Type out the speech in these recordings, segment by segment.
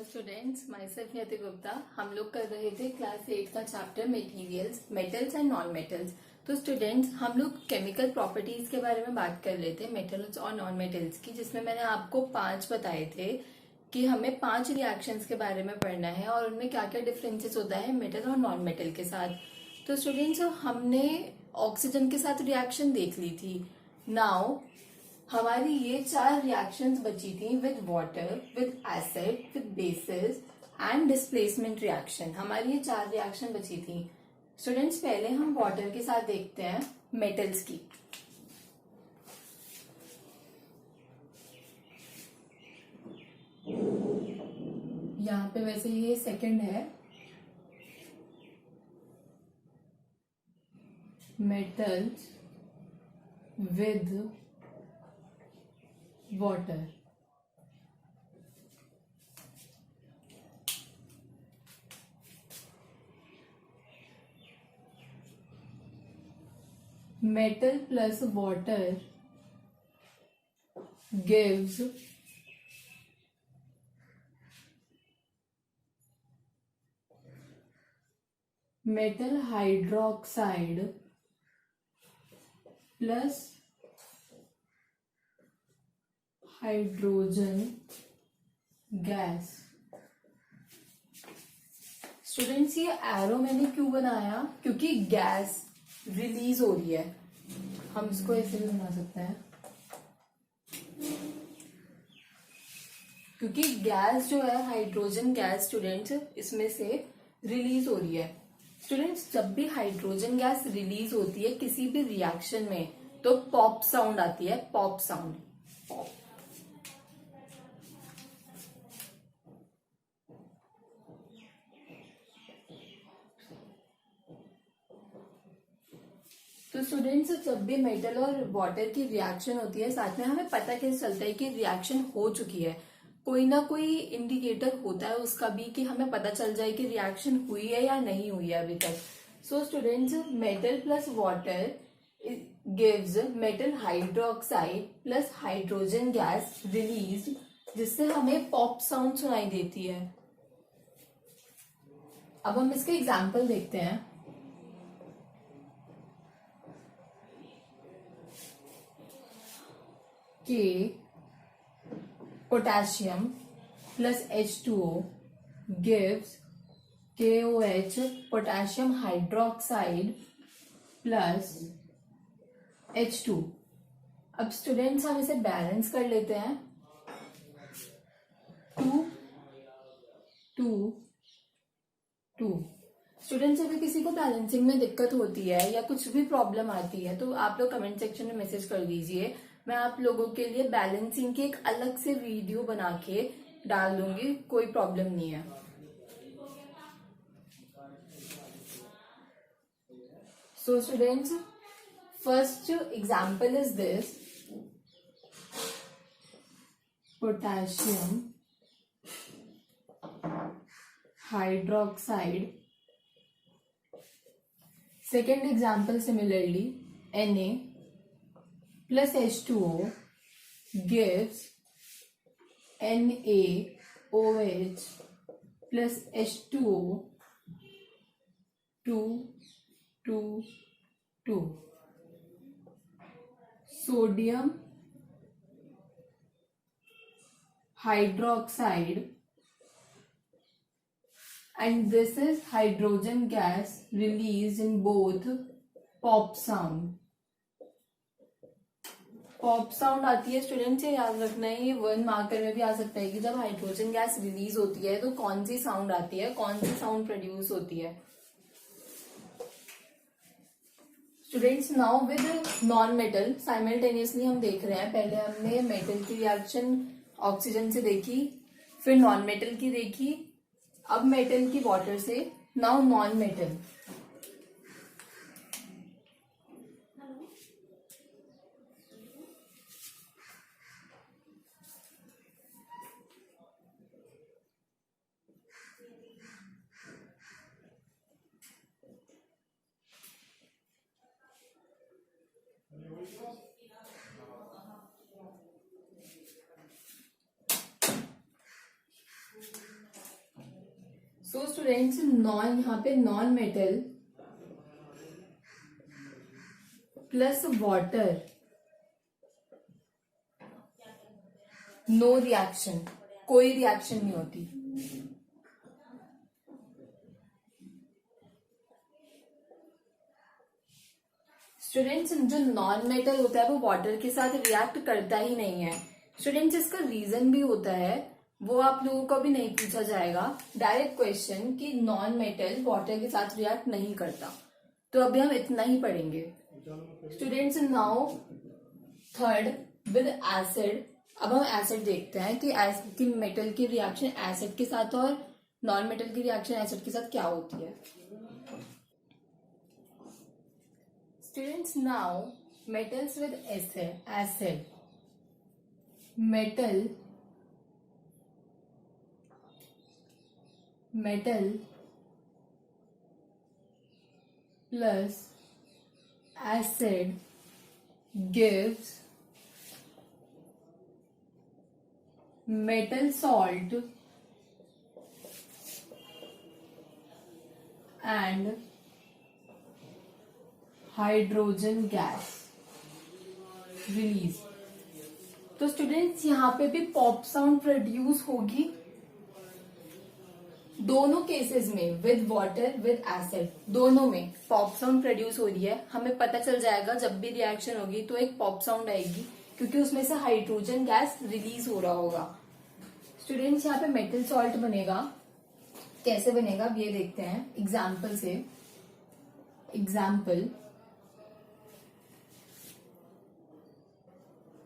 Hello students, my self नियति गुप्ता। हम लोग कर रहे थे क्लास 8 का chapter materials, metals and non metals. तो स्टूडेंट्स, हम लोग केमिकल प्रॉपर्टीज के बारे में बात कर रहे थे, मेटल्स और नॉन मेटल्स की, जिसमें मैंने आपको 5 बताए थे कि हमें 5 रिएक्शंस के बारे में पढ़ना है और उनमें क्या क्या डिफरेंसेस होता है मेटल और नॉन मेटल के साथ। तो स्टूडेंट्स, हमने ऑक्सीजन के साथ रिएक्शन देख ली थी। नाउ हमारी ये 4 रिएक्शंस बची थी with water, with acid, with basis and displacement reaction. हमारी ये 4 रिएक्शन बची थी। स्टूडेंट्स, पहले हम वाटर के साथ देखते हैं मेटल्स की। यहाँ पे वैसे ये सेकंड है, metals with water। Metal plus water gives metal hydroxide plus hydrogen gas. Students, ये एरो मैंने क्यों बनाया? क्योंकि गैस रिलीज हो रही है। हम इसको ऐसे भी बना सकते हैं, क्योंकि गैस जो है हाइड्रोजन गैस स्टूडेंट्स, इसमें से रिलीज हो रही है। स्टूडेंट्स, जब भी हाइड्रोजन गैस रिलीज होती है किसी भी रिएक्शन में, तो पॉप साउंड आती है, पॉप साउंड। पॉप। तो स्टूडेंट्स, जब भी मेटल और वाटर की रिएक्शन होती है, साथ में हमें पता कैसे चलता है कि रिएक्शन हो चुकी है? कोई ना कोई इंडिकेटर होता है उसका भी, कि हमें पता चल जाए कि रिएक्शन हुई है या नहीं हुई है अभी तक। So students, metal plus water gives metal hydroxide plus hydrogen gas release, जिससे हमें पॉप साउंड सुनाई देती है। अब हम इसके एग्जाम्पल देखते हैं। K potassium plus H2O gives KOH potassium hydroxide plus H2। अब स्टूडेंट्स, हम इसे बैलेंस कर लेते हैं। 2 2 2। स्टूडेंट्स, अगर किसी को बैलेंसिंग में दिक्कत होती है या कुछ भी प्रॉब्लम आती है तो आप लोग कमेंट सेक्शन में मैसेज कर दीजिए। मैं आप लोगों के लिए बैलेंसिंग की एक अलग से वीडियो बना के डाल दूंगी, कोई प्रॉब्लम नहीं है। So students, first example is this, potassium hydroxide. Second example, similarly, Na plus H2O gives NaOH plus H2O 2 2 2। Sodium hydroxide, and this is hydrogen gas released in both pop sound। Pop sound आती है students, ये याद रखना है, ये 1 marker में भी आ सकता है कि जब हाइड्रोजन गैस रिलीज होती है तो कौन सी साउंड आती है, कौन सी साउंड प्रोड्यूस होती है। Students, now with non metal simultaneously हम देख रहे हैं। पहले हमने मेटल की रिएक्शन ऑक्सीजन से देखी, फिर नॉन मेटल की देखी, अब मेटल की वाटर से। Now non metal. So students non, यहाँ पे non metal plus water, no reaction, कोई रिएक्शन नहीं होती। स्टूडेंट्स जो नॉन मेटल होता है वो वाटर के साथ रिएक्ट करता ही नहीं है। स्टूडेंट्स इसका रीजन भी होता है, वो आप लोगों को भी नहीं पूछा जाएगा डायरेक्ट क्वेश्चन कि नॉन मेटल वाटर के साथ रिएक्ट नहीं करता, तो अभी हम इतना ही पढ़ेंगे। Students now third with acid. अब हम एसिड देखते हैं कि मेटल की रिएक्शन एसिड के साथ और नॉन मेटल की रिएक्शन एसिड के साथ क्या होती है। Students, now metals with acid. Metal plus acid gives metal salt and hydrogen gas release. तो स्टूडेंट्स यहाँ पे भी पॉप साउंड प्रोड्यूस होगी दोनों केसेस में, विद वाटर विद एसिड, दोनों में पॉप साउंड प्रोड्यूस हो रही है। हमें पता चल जाएगा जब भी रिएक्शन होगी तो एक पॉप साउंड आएगी, क्योंकि उसमें से हाइड्रोजन गैस रिलीज हो रहा होगा। स्टूडेंट्स यहाँ पे मेटल सॉल्ट बनेगा, कैसे बनेगा अब ये देखते हैं एग्जाम्पल से। Example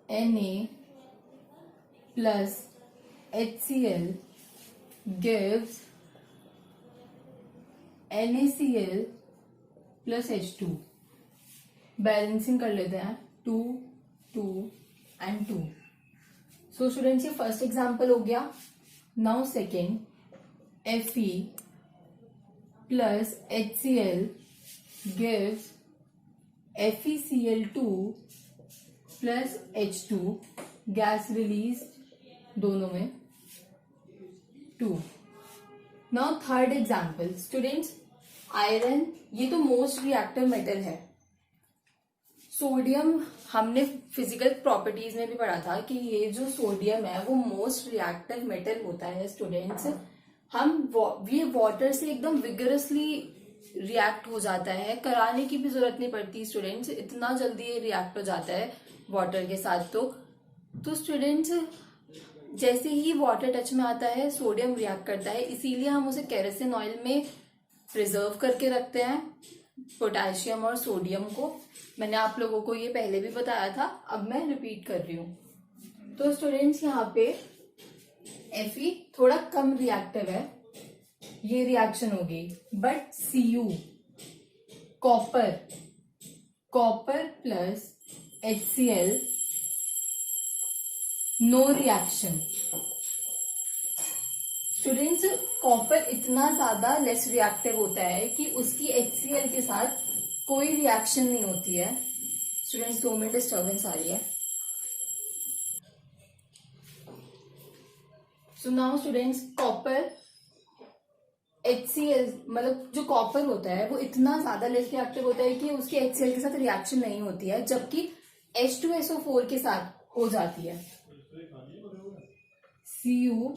Na plus HCl gives NaCl plus H2। Balancing कर लेते हैं, 2 2 and 2। सो स्टूडेंट्स ये फर्स्ट एग्जाम्पल हो गया। Now second, Fe plus HCl gives FeCl2 plus H2, gas release दोनों में 2। Now third example students, iron, ये तो मोस्ट रिएक्टिव मेटल है। सोडियम हमने फिजिकल प्रॉपर्टीज में भी पढ़ा था कि ये जो सोडियम है वो मोस्ट रिएक्टिव मेटल होता है। स्टूडेंट्स ये वाटर से एकदम विगरसली रिएक्ट हो जाता है, कराने की भी जरूरत नहीं पड़ती स्टूडेंट्स, इतना जल्दी ये रिएक्ट हो जाता है वाटर के साथ। तो स्टूडेंट्स जैसे ही वाटर टच में आता है सोडियम रिएक्ट करता है, इसीलिए हम उसे केरोसिन ऑयल में प्रिजर्व करके रखते हैं, पोटेशियम और सोडियम को। मैंने आप लोगों को ये पहले भी बताया था, अब मैं रिपीट कर रही हूँ। तो स्टूडेंट्स यहाँ पे Fe थोड़ा कम रिएक्टिव है, ये रिएक्शन होगी, but Cu copper plus HCl no reaction. Students copper इतना ज्यादा लेस रिएक्टिव होता है कि उसकी HCl के साथ कोई रिएक्शन नहीं होती है। स्टूडेंट्स 2 मिनट डिस्टर्बेंस आ रही है। So now students copper HCl, मतलब जो कॉपर होता है वो इतना ज्यादा लेस रिएक्टिव होता है कि उसकी HCl के साथ रिएक्शन नहीं होती है, जबकि H2SO4 के साथ हो जाती है। Cu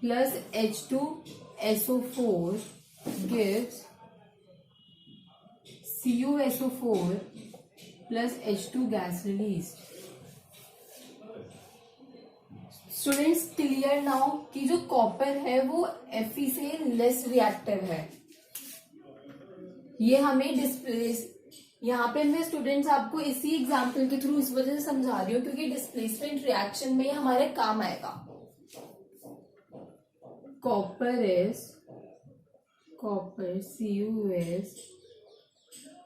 plus H2SO4 gives CuSO4 plus H2 gas released। Students clear now कि जो कॉपर है वो Fe से लेस रिएक्टिव है। ये हमें डिस्प्लेस, यहाँ पे मैं स्टूडेंट्स आपको इसी एग्जांपल के थ्रू इस वजह से समझा रही हूँ क्योंकि डिस्प्लेसमेंट रिएक्शन में हमारे काम आएगा। Copper Cu is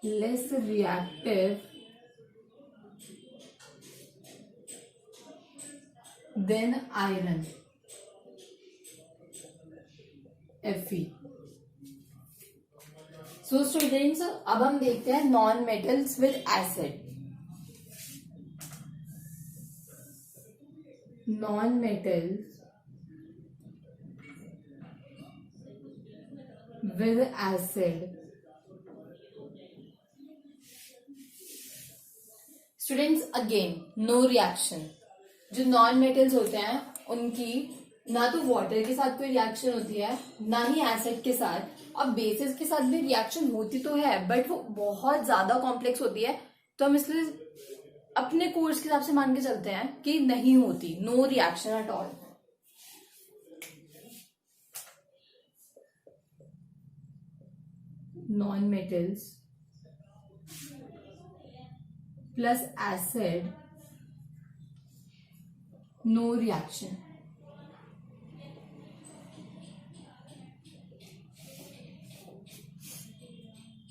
less reactive than iron Fe। So students अब हम देखते हैं non metals with acid. Non metals with acid. Students again no reaction. जो नॉन मेटल्स होते हैं उनकी ना तो वाटर के साथ कोई रिएक्शन होती है ना ही एसिड के साथ. अब बेसिस के साथ भी रिएक्शन होती तो है बट वो बहुत ज्यादा कॉम्प्लेक्स होती है, तो हम इसलिए अपने कोर्स के हिसाब से मान के चलते हैं कि नहीं होती, no reaction at all. Non metals plus acid, no reaction.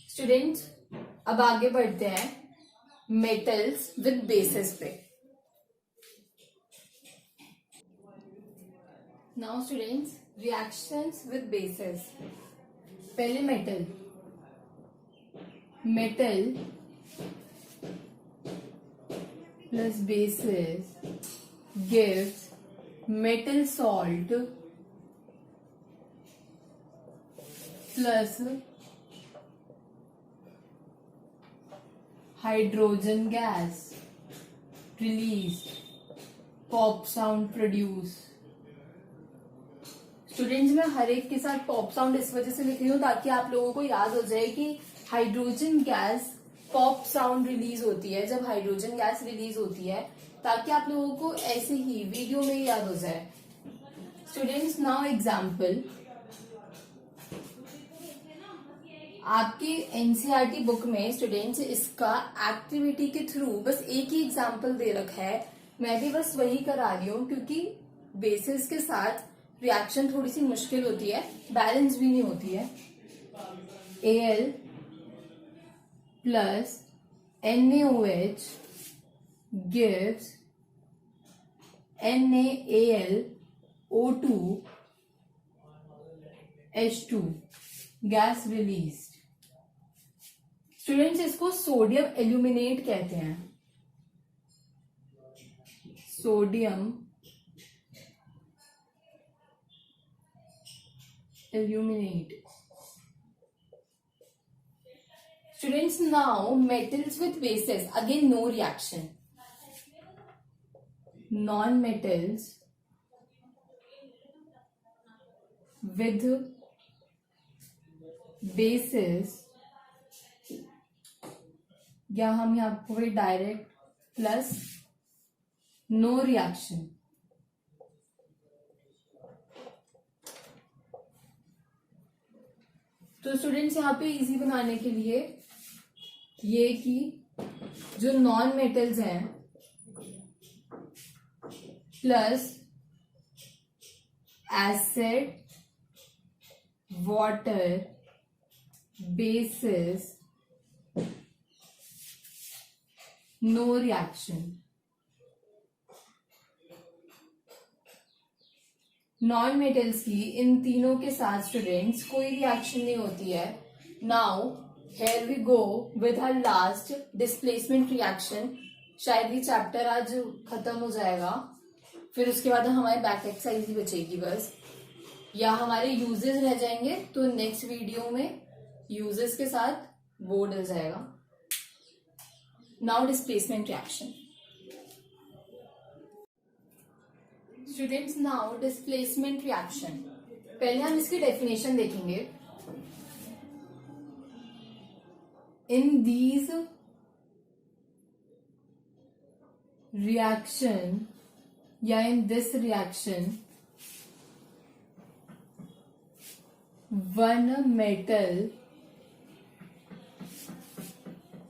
Students अब आगे बढ़ते हैं मेटल्स विद बेसिस पे. Now students reactions with bases. पहले metal plus basis gives metal salt plus hydrogen gas released, pop sound produce. Students मैं हर एक के साथ पॉप साउंड इस वजह से लिख रही हूँ ताकि आप लोगों को याद हो जाए कि hydrogen gas pop sound release होती है जब हाइड्रोजन गैस रिलीज होती है, ताकि आप लोगों को ऐसे ही वीडियो में ही याद हो जाए. Students now example. आपकी एनसीईआरटी बुक में स्टूडेंट्स इसका एक्टिविटी के थ्रू बस एक ही एग्जाम्पल दे रखा है. मैं भी बस वही करा रही हूँ क्योंकि बेसिस के साथ रिएक्शन थोड़ी सी मुश्किल होती है, बैलेंस भी नहीं होती है. Al plus NaOH gives NaAlO2 H2 gas released. Students इसको सोडियम एल्यूमिनेट कहते हैं. Sodium illuminate. Students now metals with bases, again no reaction. Non-metals with bases, या हम यहाँ पे डायरेक्ट प्लस नो रिएक्शन. तो स्टूडेंट्स यहाँ पे इजी बनाने के लिए ये कि जो नॉन मेटल्स हैं plus acid, water, bases, no reaction. Non metals की इन तीनों के साथ स्टूडेंट्स कोई रिएक्शन नहीं होती है. Now here we go with her last displacement reaction. शायद ये चैप्टर आज खत्म हो जाएगा, फिर उसके बाद हमारी बैक एक्सरसाइज ही बचेगी बस, या हमारे यूजेस रह जाएंगे तो नेक्स्ट वीडियो में यूजेस के साथ वो डल जाएगा. Now displacement reaction. Students now displacement reaction. पहले हम इसकी डेफिनेशन देखेंगे. इन दीज रिएक्शन या in this reaction one metal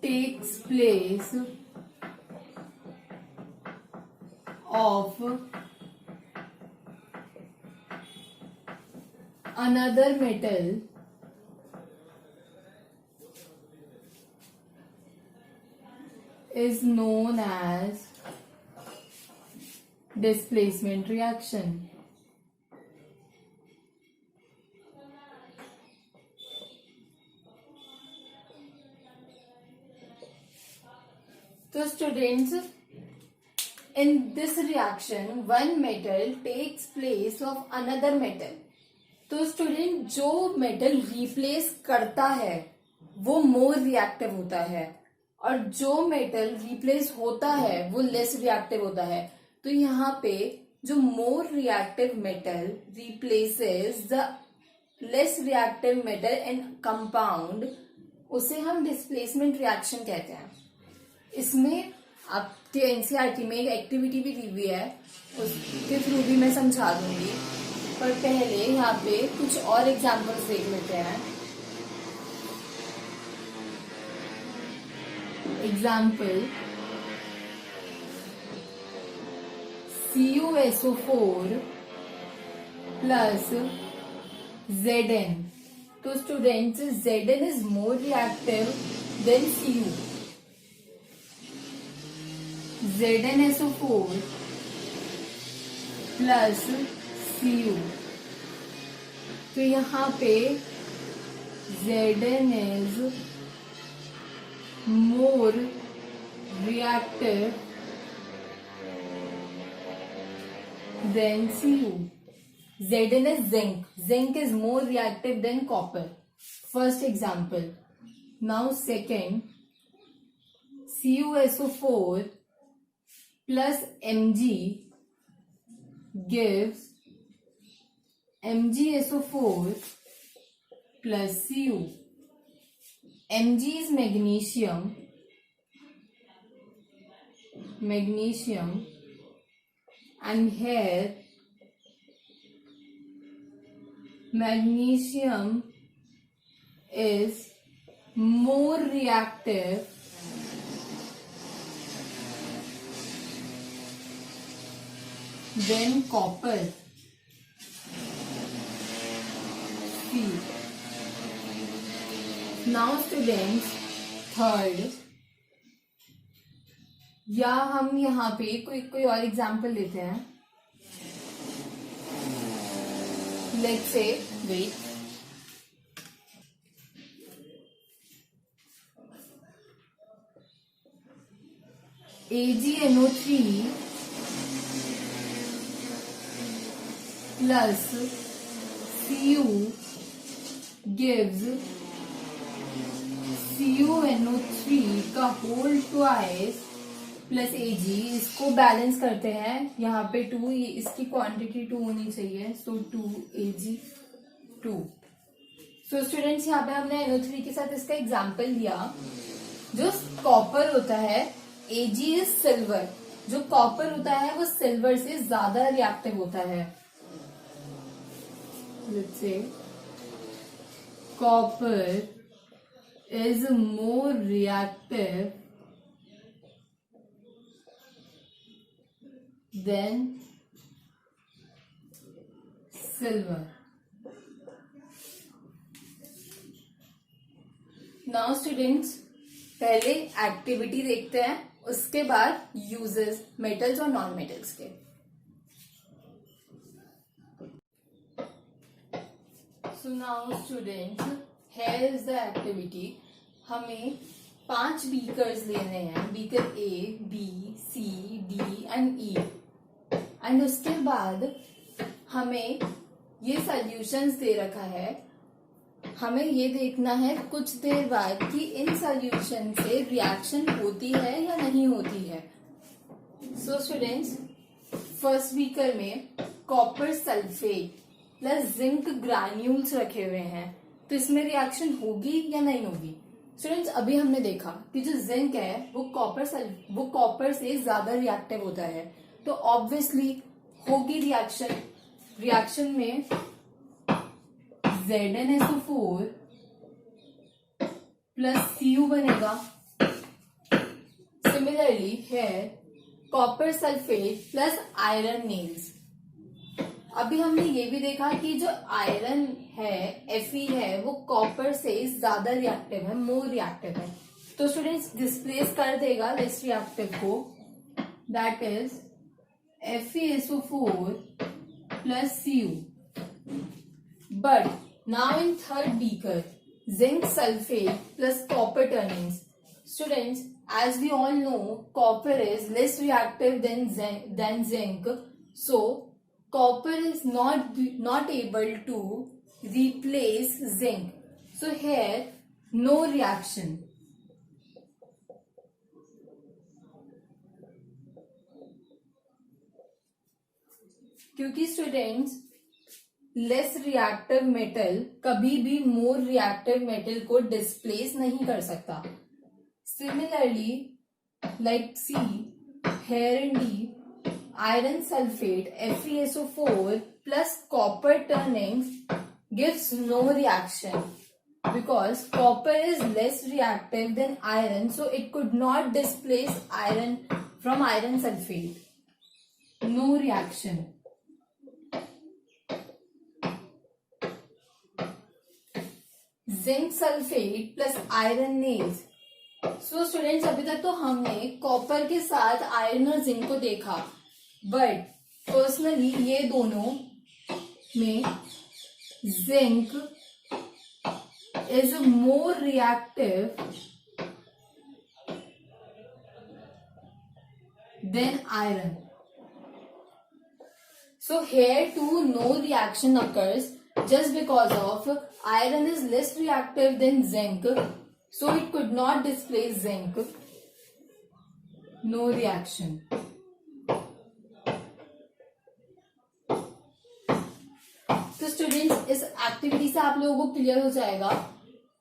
takes place of another metal is known as displacement reaction. So students, in this reaction one metal takes place of another metal. तो student जो metal replace करता है वो more reactive होता है और जो metal replace होता है वो लेस रिएक्टिव होता है। तो यहाँ पे जो मोर reactive metal replaces the less reactive metal in compound, उसे हम डिस्प्लेसमेंट रिएक्शन कहते हैं। इसमें आपके एनसीईआरटी में एक एक्टिविटी भी दी हुई है, उसके थ्रू भी मैं समझा दूंगी, पर पहले यहाँ पे कुछ और एग्जांपल्स देख लेते हैं। Example CuSO4 plus Zn। तो students Zn is more reactive then Cu। ZnSO4 plus Cu, तो यहाँ पे Zn is more reactive then Cu। Zn is zinc. Zinc is more reactive than copper. First example. Now second, CuSO4 plus Mg gives MgSO4 plus Cu. Mg is magnesium, and here magnesium is more reactive than copper. See. Now students, third, या हम यहाँ पे कोई और example लेते हैं। Let's say, wait, AgNO3 plus Cu gives CuNO3 का whole twice plus Ag। इसको बैलेंस करते हैं, यहाँ पे 2, इसकी क्वांटिटी 2 होनी चाहिए, सो 2Ag2। सो स्टूडेंट्स यहाँ पे हमने NO3 के साथ इसका एग्जाम्पल लिया। जो कॉपर होता है, Ag इज सिल्वर, जो कॉपर होता है वो सिल्वर से ज्यादा रिएक्टिव होता है। Let's say copper is more reactive then silver. Now students, पहले एक्टिविटी देखते हैं, उसके बाद यूजेस मेटल्स और नॉन मेटल्स के। So now students, here is the activity. हमें 5 बीकर्स लेने हैं, beaker A, B, C, D and E। And उसके बाद हमें ये सॉल्यूशंस दे रखा है। हमें ये देखना है कुछ देर बाद कि इन सॉल्यूशन से रिएक्शन होती है या नहीं होती है। सो स्टूडेंट्स, फर्स्ट बीकर में copper sulphate plus zinc granules रखे हुए हैं, तो इसमें रिएक्शन होगी या नहीं होगी। स्टूडेंट्स, अभी हमने देखा कि जो जिंक है वो कॉपर से ज्यादा रिएक्टिव होता है, तो ऑब्वियसली होगी रिएक्शन। रिएक्शन में ZnSO4 प्लस Cu बनेगा। सिमिलरली है copper sulphate plus iron nails. अभी हमने ये भी देखा कि जो आयरन है, Fe है, वो कॉपर से ज्यादा रिएक्टिव है, मोर रिएक्टिव है। तो स्टूडेंट्स, डिस्प्लेस कर देगा लेस रिएक्टिव को, that is FeSO4 plus Cu. But now in third beaker, zinc sulfate plus copper turnings. Students, as we all know, copper is less reactive than zinc. So copper is not able to replace zinc. So here no reaction. क्योंकि students less reactive metal कभी भी more reactive metal को displace नहीं कर सकता. Similarly like C here in D, iron sulfate FeSO4 plus copper turning gives no reaction because copper is less reactive than iron, so it could not displace iron from iron sulfate. No reaction. Zinc sulfate plus iron nails. So students अभी तक तो हमने copper के साथ iron और zinc को देखा, but personally ये दोनों में zinc is more reactive than iron. So here too no reaction occurs just because of iron is less reactive than zinc, so it could not displace zinc. No reaction. तो students इस activity से आप लोगों को clear हो जाएगा.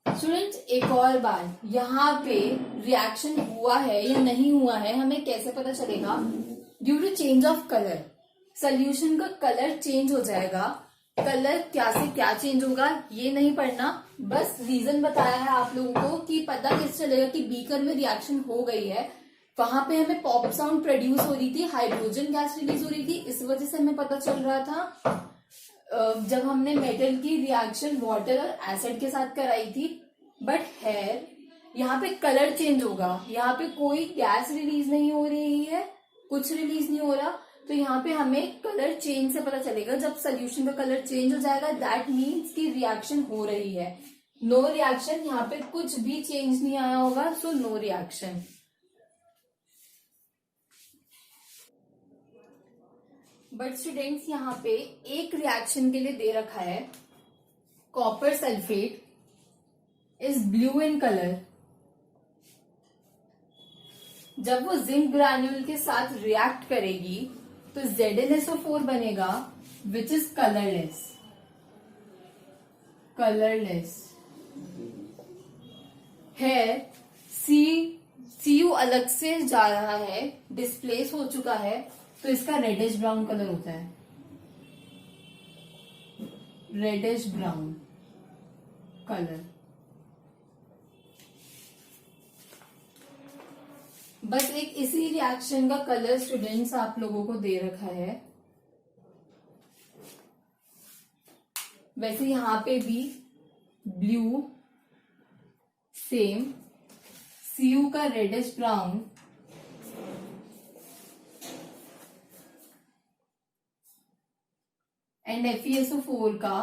Students एक और बात, यहाँ पे रिएक्शन हुआ है या नहीं हुआ है हमें कैसे पता चलेगा? Due to change of colour. Solution का कलर चेंज हो जाएगा. कलर क्या से क्या चेंज होगा ये नहीं पढ़ना, बस रीजन बताया है आप लोगों को कि पता कैसे चलेगा कि बीकर में रिएक्शन हो गई है. वहां पे हमें पॉप साउंड प्रोड्यूस हो रही थी, हाइड्रोजन गैस रिलीज हो रही थी, इस वजह से हमें पता चल रहा था जब हमने मेटल की रिएक्शन वाटर और एसिड के साथ कराई थी. बट है यहाँ पे कलर चेंज होगा, यहाँ पे कोई गैस रिलीज नहीं हो रही है, कुछ रिलीज नहीं हो रहा, तो यहाँ पे हमें कलर चेंज से पता चलेगा. जब सोल्यूशन का कलर चेंज हो जाएगा दैट मीन्स कि रिएक्शन हो रही है. नो रिएक्शन, यहाँ पे कुछ भी चेंज नहीं आया होगा, so no reaction. But students यहाँ पे एक रिएक्शन के लिए दे रखा है copper sulphate is blue in colour. जब वो जिंक ग्रैन्यूल के साथ रिएक्ट करेगी तो ZnSO4 बनेगा विच इज कलरलेस. है Cu अलग से जा रहा है, डिस्प्लेस हो चुका है, तो इसका रेडिश ब्राउन कलर होता है. Reddish brown colour. बस एक इसी रिएक्शन का कलर स्टूडेंट्स आप लोगों को दे रखा है. वैसे यहां पे भी ब्लू सेम, Cu का रेडिश ब्राउन, एंड FeSO4 का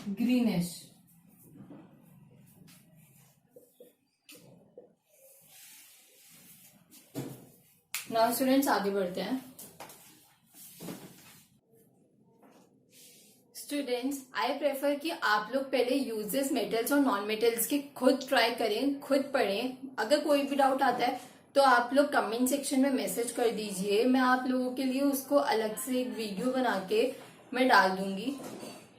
ग्रीनिश. नाउ स्टूडेंट्स आगे बढ़ते हैं. स्टूडेंट्स आई प्रेफर कि आप लोग पहले यूजेस मेटल्स और नॉन मेटल्स के खुद ट्राई करें, खुद पढ़ें. अगर कोई भी डाउट आता है तो आप लोग कमेंट सेक्शन में मैसेज कर दीजिए, मैं आप लोगों के लिए उसको अलग से एक वीडियो बना के मैं डाल दूंगी,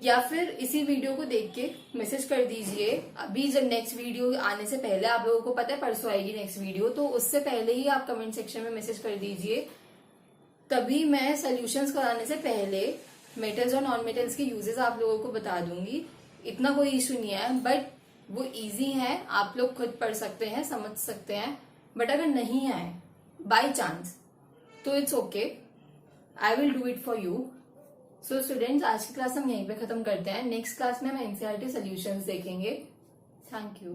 या फिर इसी वीडियो को देख के मैसेज कर दीजिए. अभी जब नेक्स्ट वीडियो आने से पहले, आप लोगों को पता है परसों आएगी नेक्स्ट वीडियो, तो उससे पहले ही आप कमेंट सेक्शन में मैसेज कर दीजिए, तभी मैं सोल्यूशंस कराने से पहले मेटल्स और नॉन मेटल्स के यूजेस आप लोगों को बता दूंगी. इतना कोई इशू नहीं है, बट वो इजी है, आप लोग खुद पढ़ सकते हैं, समझ सकते हैं. बट अगर नहीं आए बाय चांस तो it's okay, I will do it for you. So students आज की क्लास हम यहीं पे खत्म करते हैं. नेक्स्ट क्लास में हम एनसीईआरटी सॉल्यूशंस देखेंगे. Thank you.